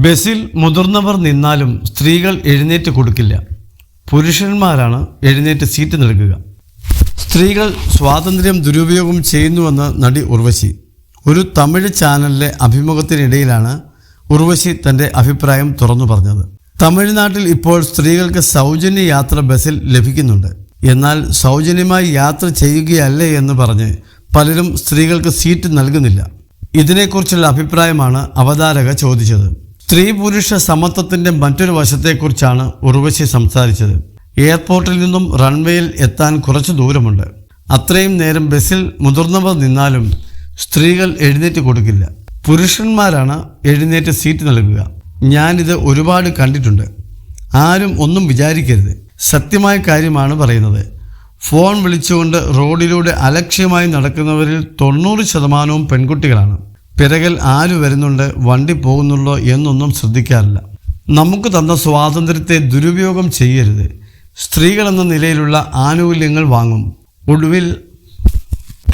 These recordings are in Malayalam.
ബസ്സിൽ മുതിർന്നവർ നിന്നാലും സ്ത്രീകൾ എഴുന്നേറ്റ് കൊടുക്കില്ല. പുരുഷന്മാരാണ് എഴുന്നേറ്റ് സീറ്റ് നൽകുക. സ്ത്രീകൾ സ്വാതന്ത്ര്യം ദുരുപയോഗം ചെയ്യുന്നുവെന്ന് നടി ഉർവശി. ഒരു തമിഴ് ചാനലിലെ അഭിമുഖത്തിനിടയിലാണ് ഉർവശി തൻ്റെ അഭിപ്രായം തുറന്നു പറഞ്ഞത്. തമിഴ്നാട്ടിൽ ഇപ്പോൾ സ്ത്രീകൾക്ക് സൗജന്യ യാത്ര ബസ്സിൽ ലഭിക്കുന്നുണ്ട്. എന്നാൽ സൗജന്യമായി യാത്ര ചെയ്യുകയല്ലേ എന്ന് പറഞ്ഞ് പലരും സ്ത്രീകൾക്ക് സീറ്റ് നൽകുന്നില്ല. ഇതിനെക്കുറിച്ചുള്ള അഭിപ്രായമാണ് അവതാരക ചോദിച്ചത്. സ്ത്രീ പുരുഷ സമത്വത്തിൻ്റെ മറ്റൊരു വശത്തെക്കുറിച്ചാണ് ഉർവശി സംസാരിച്ചത്. എയർപോർട്ടിൽ നിന്നും റൺവേയിൽ എത്താൻ കുറച്ച് ദൂരമുണ്ട്. അത്രയും നേരം ബസ്സിൽ മുതിർന്നവർ നിന്നാലും സ്ത്രീകൾ എഴുന്നേറ്റ് കൊടുക്കില്ല. പുരുഷന്മാരാണ് എഴുന്നേറ്റ് സീറ്റ് നൽകുക. ഞാനിത് ഒരുപാട് കണ്ടിട്ടുണ്ട്. ആരും ഒന്നും വിചാരിക്കരുത്. സത്യമായ കാര്യമാണ് പറയുന്നത്. ഫോൺ വിളിച്ചുകൊണ്ട് റോഡിലൂടെ അലക്ഷ്യമായി നടക്കുന്നവരിൽ 90% പെൺകുട്ടികളാണ്. പിറകിൽ ആര് വരുന്നുണ്ട്, വണ്ടി പോകുന്നുണ്ടോ എന്നൊന്നും ശ്രദ്ധിക്കാറില്ല. നമുക്ക് തന്ന സ്വാതന്ത്ര്യത്തെ ദുരുപയോഗം ചെയ്യരുത്. സ്ത്രീകളെന്ന നിലയിലുള്ള ആനുകൂല്യങ്ങൾ വാങ്ങും. ഒടുവിൽ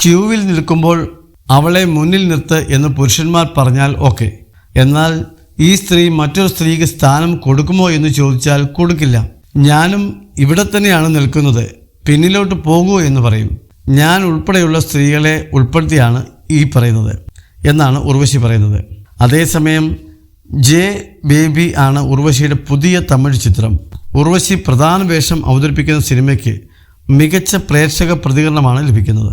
ക്യൂവിൽ നിൽക്കുമ്പോൾ അവളെ മുന്നിൽ നിർത്ത് എന്ന് പുരുഷന്മാർ പറഞ്ഞാൽ ഓക്കെ. എന്നാൽ ഈ സ്ത്രീ മറ്റൊരു സ്ത്രീക്ക് സ്ഥാനം കൊടുക്കുമോ എന്ന് ചോദിച്ചാൽ കൊടുക്കില്ല. ഞാനും ഇവിടെ തന്നെയാണ് നിൽക്കുന്നത്, പിന്നിലോട്ട് പോകൂ എന്ന് പറയും. ഞാൻ ഉൾപ്പെടെയുള്ള സ്ത്രീകളെ ഉൾപ്പെടുത്തിയാണ് ഈ പറയുന്നത് എന്നാണ് ഉർവശി പറയുന്നത്. അതേസമയം ജെ ബേബി ആണ് ഉർവശിയുടെ പുതിയ തമിഴ് ചിത്രം. ഉർവശി പ്രധാന വേഷം അവതരിപ്പിക്കുന്ന സിനിമയ്ക്ക് മികച്ച പ്രേക്ഷക പ്രതികരണമാണ് ലഭിക്കുന്നത്.